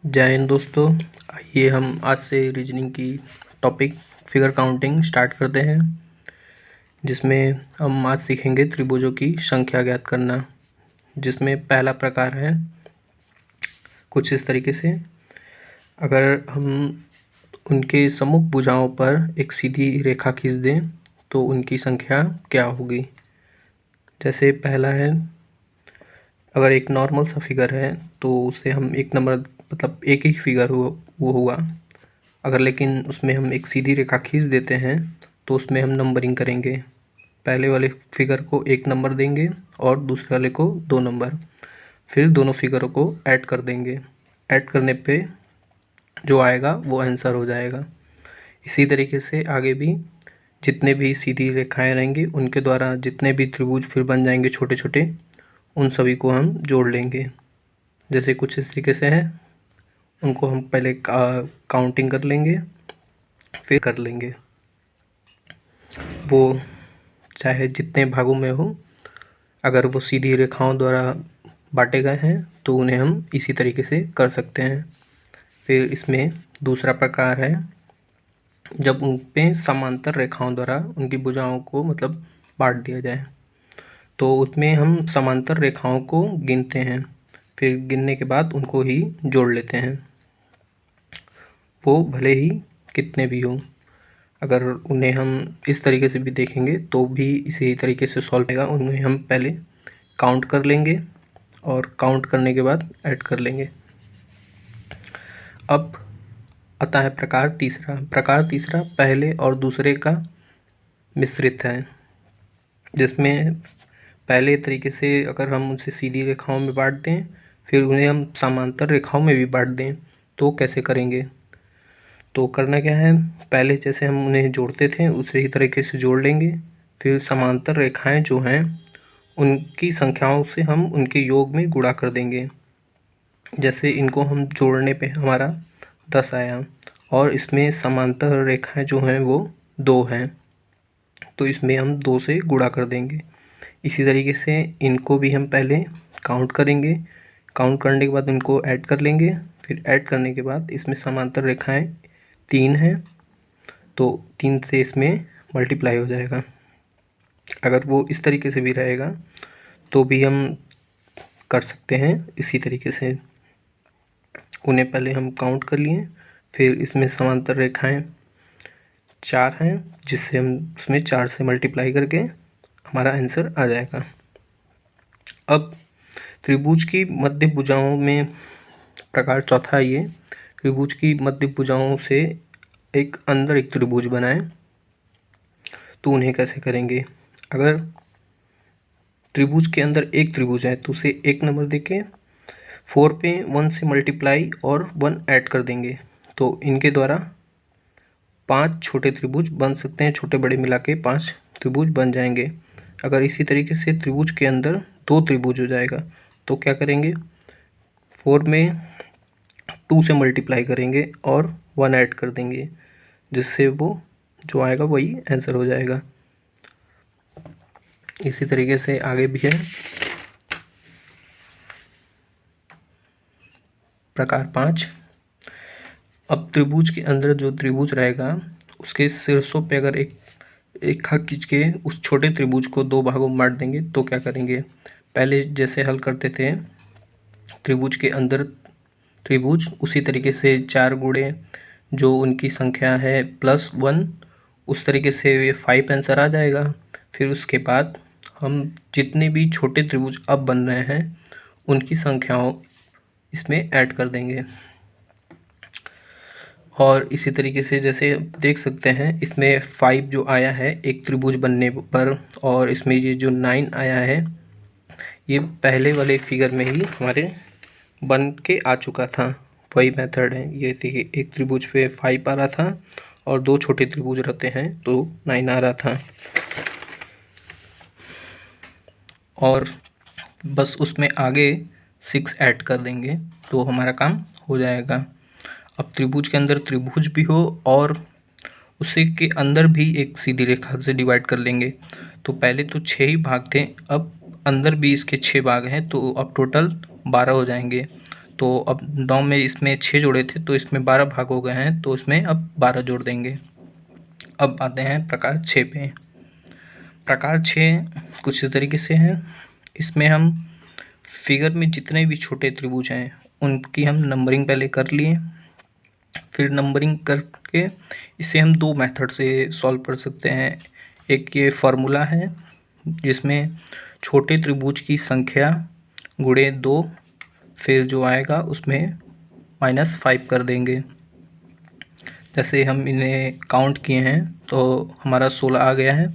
जय हिंद दोस्तों। आइए हम आज से रीजनिंग की टॉपिक फिगर काउंटिंग स्टार्ट करते हैं, जिसमें हम आज सीखेंगे त्रिभुजों की संख्या ज्ञात करना। जिसमें पहला प्रकार है कुछ इस तरीके से, अगर हम उनके सम्मुख भुजाओं पर एक सीधी रेखा खींच दें तो उनकी संख्या क्या होगी। जैसे पहला है, अगर एक नॉर्मल सा फिगर है तो उसे हम एक नंबर मतलब एक ही फिगर वो होगा। अगर लेकिन उसमें हम एक सीधी रेखा खींच देते हैं तो उसमें हम नंबरिंग करेंगे। पहले वाले फिगर को 1 नंबर देंगे और दूसरे वाले को 2 नंबर, फिर दोनों फिगरों को ऐड कर देंगे। ऐड करने पे जो आएगा वो आंसर हो जाएगा। इसी तरीके से आगे भी जितने भी सीधी रेखाएं रहेंगी उनके द्वारा जितने भी त्रिभुज फिर बन जाएंगे छोटे छोटे, उन सभी को हम जोड़ लेंगे। जैसे कुछ इस तरीके से है, उनको हम पहले काउंटिंग कर लेंगे, फिर कर लेंगे। वो चाहे जितने भागों में हो, अगर वो सीधी रेखाओं द्वारा बांटे गए हैं तो उन्हें हम इसी तरीके से कर सकते हैं। फिर इसमें दूसरा प्रकार है, जब उन पे समांतर रेखाओं द्वारा उनकी भुजाओं को मतलब बांट दिया जाए, तो उसमें हम समांतर रेखाओं को गिनते हैं, फिर गिनने के बाद उनको ही जोड़ लेते हैं। वो भले ही कितने भी हों, अगर उन्हें हम इस तरीके से भी देखेंगे तो भी इसी तरीके से सॉल्व होगा। उन्हें हम पहले काउंट कर लेंगे और काउंट करने के बाद ऐड कर लेंगे। अब आता है प्रकार तीसरा। प्रकार तीसरा पहले और दूसरे का मिश्रित है, जिसमें पहले तरीके से अगर हम उसे सीधी रेखाओं में बांट दें, फिर उन्हें हम समांतर रेखाओं में भी बांट दें, तो कैसे करेंगे। तो करना क्या है, पहले जैसे हम उन्हें जोड़ते थे उसी ही तरीके से जोड़ लेंगे। फिर समांतर रेखाएं जो हैं उनकी संख्याओं से हम उनके योग में गुणा कर देंगे। जैसे इनको हम जोड़ने पे हमारा 10 आया और इसमें समांतर रेखाएं जो हैं वो 2 हैं, तो इसमें हम 2 से गुणा कर देंगे। इसी तरीके से इनको भी हम पहले काउंट करेंगे, काउंट करने के बाद इनको ऐड कर लेंगे। फिर ऐड करने के बाद इसमें समांतर रेखाएं 3 हैं, तो 3 से इसमें मल्टीप्लाई हो जाएगा। अगर वो इस तरीके से भी रहेगा तो भी हम कर सकते हैं इसी तरीके से। उन्हें पहले हम काउंट कर लिए, फिर इसमें समांतर रेखाएं 4 हैं, जिससे हम उसमें 4 से मल्टीप्लाई करके हमारा आंसर आ जाएगा। अब त्रिभुज की मध्य भुजाओं में प्रकार चौथा, ये त्रिभुज की मध्य भुजाओं से एक अंदर एक त्रिभुज बनाएं, तो उन्हें कैसे करेंगे। अगर त्रिभुज के अंदर एक त्रिभुज है तो उसे 1 नंबर देके 4 पे 1 से मल्टीप्लाई और 1 ऐड कर देंगे, तो इनके द्वारा 5 छोटे त्रिभुज बन सकते हैं। छोटे बड़े मिला के 5 त्रिभुज बन जाएंगे। अगर इसी तरीके से त्रिभुज के अंदर 2 त्रिभुज हो जाएगा तो क्या करेंगे, 4 में 2 से मल्टीप्लाई करेंगे और 1 ऐड कर देंगे, जिससे वो जो आएगा वही आंसर हो जाएगा। इसी तरीके से आगे भी है प्रकार 5। अब त्रिभुज के अंदर जो त्रिभुज रहेगा उसके शीर्षों पे अगर एक रेखा खींच के उस छोटे त्रिभुज को 2 भागों में बांट देंगे, तो क्या करेंगे, पहले जैसे हल करते थे त्रिभुज के अंदर त्रिभुज, उसी तरीके से 4 गुणे जो उनकी संख्या है +1, उस तरीके से ये 5 आंसर आ जाएगा। फिर उसके बाद हम जितने भी छोटे त्रिभुज अब बन रहे हैं उनकी संख्याओं इसमें ऐड कर देंगे। और इसी तरीके से जैसे देख सकते हैं इसमें 5 जो आया है एक त्रिभुज बनने पर, और इसमें ये जो 9 आया है ये पहले वाले फिगर में ही हमारे बन के आ चुका था। वही मेथड है ये। देखिए एक त्रिभुज पे 5 आ रहा था और 2 छोटे त्रिभुज रहते हैं तो 9 आ रहा था, और बस उसमें आगे 6 ऐड कर देंगे तो हमारा काम हो जाएगा। अब त्रिभुज के अंदर त्रिभुज भी हो और उसी के अंदर भी एक सीधी रेखा से डिवाइड कर लेंगे, तो पहले तो 6 ही भाग थे, अब अंदर भी इसके 6 भाग हैं, तो अब टोटल 12 हो जाएंगे। तो अब 9 में इसमें 6 जोड़े थे तो इसमें 12 भाग हो गए हैं, तो इसमें अब 12 जोड़ देंगे। अब आते हैं प्रकार 6 पे। प्रकार 6 कुछ इस तरीके से है। इसमें हम फिगर में जितने भी छोटे त्रिभुज हैं उनकी हम नंबरिंग पहले कर लिए, फिर नंबरिंग करके इसे हम 2 मेथड से सॉल्व कर सकते हैं। एक ये फार्मूला है जिसमें छोटे त्रिभुज की संख्या गुणे 2, फिर जो आएगा उसमें -5 कर देंगे। जैसे हम इन्हें काउंट किए हैं तो हमारा 16 आ गया है,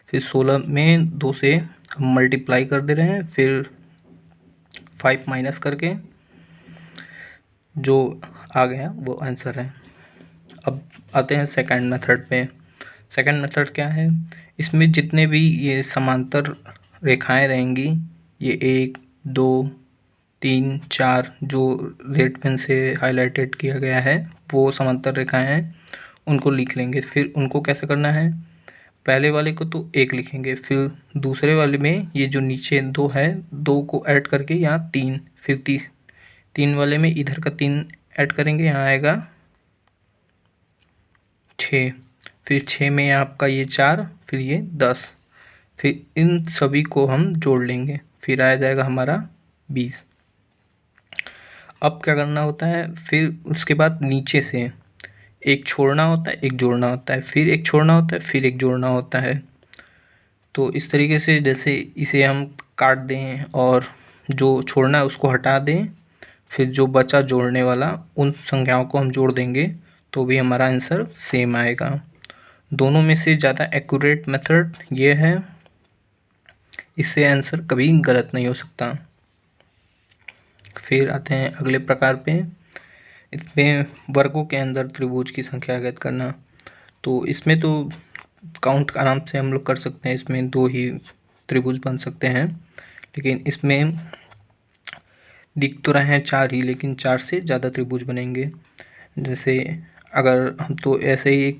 फिर 16 में 2 से हम मल्टीप्लाई कर दे रहे हैं, फिर 5 माइनस करके जो आ गया वो आंसर है। अब आते हैं सेकंड मेथड पे। सेकंड मेथड क्या है, इसमें जितने भी ये समांतर रेखाएं रहेंगी, ये 1 2 3 4 जो रेड पेन से हाईलाइटेड किया गया है वो समांतर रेखाएं हैं, उनको लिख लेंगे। फिर उनको कैसे करना है, पहले वाले को तो 1 लिखेंगे, फिर दूसरे वाले में ये जो नीचे 2 है 2 को ऐड करके यहाँ 3, फिर 3 वाले में इधर का 3 ऐड करेंगे, यहाँ आएगा 6, फिर 6 में आपका ये 4, फिर ये 10, फिर इन सभी को हम जोड़ लेंगे, फिर आ जाएगा हमारा 20। अब क्या करना होता है, फिर उसके बाद नीचे से एक छोड़ना होता है, एक जोड़ना होता है, फिर एक छोड़ना होता है, फिर एक जोड़ना होता है। तो इस तरीके से जैसे इसे हम काट दें और जो छोड़ना है उसको हटा दें, फिर जो बचा जोड़ने वाला उन संख्याओं को हम जोड़ देंगे तो भी हमारा आंसर सेम आएगा। दोनों में से ज़्यादा एक्यूरेट मेथड ये है, इससे आंसर कभी गलत नहीं हो सकता। फिर आते हैं अगले प्रकार पे। इसमें वर्गों के अंदर त्रिभुज की संख्या ज्ञात करना। तो इसमें तो काउंट आराम से हम लोग कर सकते हैं, इसमें 2 ही त्रिभुज बन सकते हैं, लेकिन इसमें दिख तो रहे हैं 4 ही, लेकिन 4 से ज़्यादा त्रिभुज बनेंगे। जैसे अगर हम तो ऐसे ही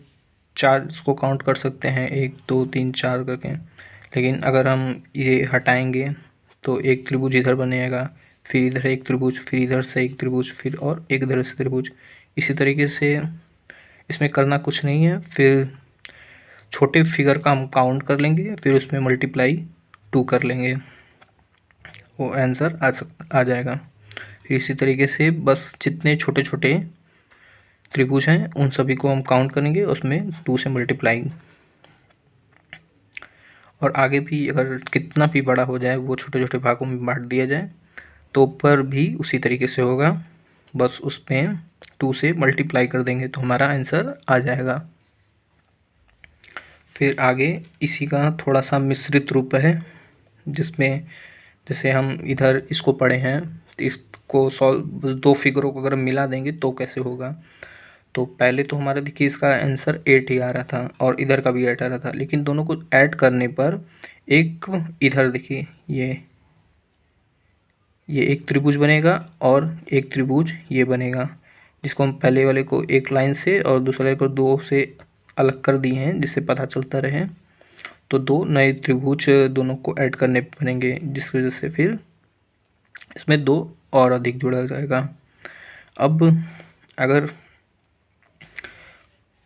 4 इसको काउंट कर सकते हैं 1 2 3 4 करके, लेकिन अगर हम ये हटाएंगे तो एक त्रिभुज इधर बनेगा, फिर इधर एक त्रिभुज, फिर इधर से एक त्रिभुज, फिर और एक इधर से त्रिभुज। इसी तरीके से इसमें करना कुछ नहीं है, फिर छोटे फिगर का हम काउंट कर लेंगे, फिर उसमें मल्टीप्लाई 2 कर लेंगे, वो आंसर आ जाएगा। फिर इसी तरीके से बस जितने छोटे छोटे त्रिभुज हैं उन सभी को हम काउंट करेंगे, उसमें 2 से मल्टीप्लाई। और आगे भी अगर कितना भी बड़ा हो जाए वो छोटे छोटे भागों में बांट दिया जाए तो पर भी उसी तरीके से होगा, बस उसमें 2 से मल्टीप्लाई कर देंगे तो हमारा आंसर आ जाएगा। फिर आगे इसी का थोड़ा सा मिश्रित रूप है, जिसमें जैसे हम इधर इसको पढ़े हैं तो इसको सॉल्व 2 फिगरों को अगर हम मिला देंगे तो कैसे होगा। तो पहले तो हमारा देखिए इसका आंसर 8 ही आ रहा था और इधर का भी 8 आ रहा था, लेकिन दोनों को ऐड करने पर एक इधर देखिए ये एक त्रिभुज बनेगा और एक त्रिभुज ये बनेगा, जिसको हम पहले वाले को एक लाइन से और दूसरे वाले को 2 से अलग कर दिए हैं जिससे पता चलता रहे। तो 2 नए त्रिभुज दोनों को ऐड करने बनेंगे, जिसकी वजह से फिर इसमें 2 और अधिक जोड़ा जाएगा। अब अगर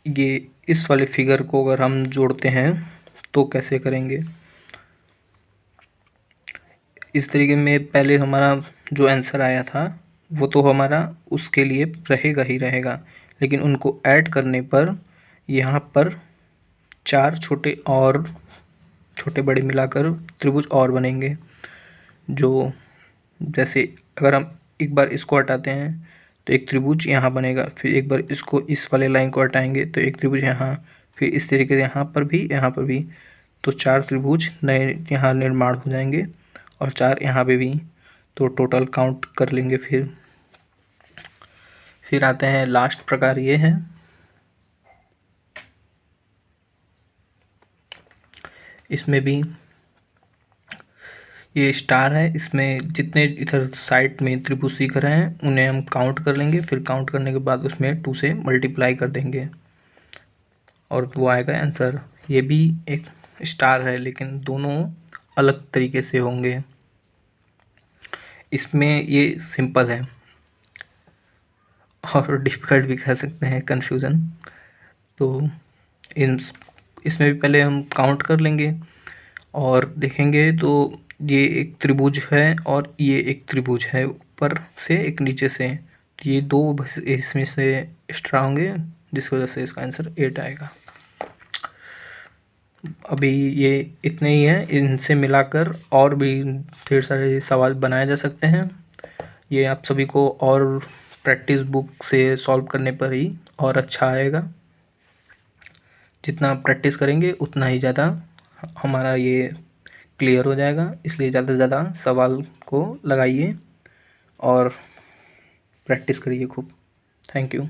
ये इस वाले फिगर को अगर हम जोड़ते हैं तो कैसे करेंगे, इस तरीके में पहले हमारा जो आंसर आया था वो तो हमारा उसके लिए रहेगा ही रहेगा, लेकिन उनको ऐड करने पर यहाँ पर 4 छोटे बड़े मिलाकर त्रिभुज और बनेंगे। जो जैसे अगर हम एक बार इसको हटाते हैं तो एक त्रिभुज यहाँ बनेगा, फिर एक बार इसको इस वाले लाइन को हटाएंगे तो एक त्रिभुज यहाँ, फिर इस तरीके से यहाँ पर भी, तो 4 त्रिभुज नए यहाँ निर्माण हो जाएंगे और 4 यहाँ पे भी। तो टोटल काउंट कर लेंगे। फिर आते हैं लास्ट प्रकार ये है। इसमें भी ये स्टार है, इसमें जितने इधर साइड में त्रिभुज दिख रहे हैं उन्हें हम काउंट कर लेंगे, फिर काउंट करने के बाद उसमें 2 से मल्टीप्लाई कर देंगे और वो आएगा आंसर। ये भी एक स्टार है लेकिन दोनों अलग तरीके से होंगे। इसमें ये सिंपल है, और डिफ़िकल्ट भी कह सकते हैं, कन्फ्यूज़न। तो इसमें भी पहले हम काउंट कर लेंगे और देखेंगे तो ये एक त्रिभुज है और ये एक त्रिभुज है, ऊपर से एक नीचे से। तो ये दो बस इसमें से एक्स्ट्रा होंगे, जिसकी वजह से इसका आंसर 8 आएगा। अभी ये इतने ही हैं, इनसे मिलाकर और भी ढेर सारे सवाल बनाए जा सकते हैं। ये आप सभी को और प्रैक्टिस बुक से सॉल्व करने पर ही और अच्छा आएगा। जितना आप प्रैक्टिस करेंगे उतना ही ज़्यादा हमारा ये क्लियर हो जाएगा। इसलिए ज़्यादा से ज़्यादा सवाल को लगाइए और प्रैक्टिस करिए खूब। Thank you.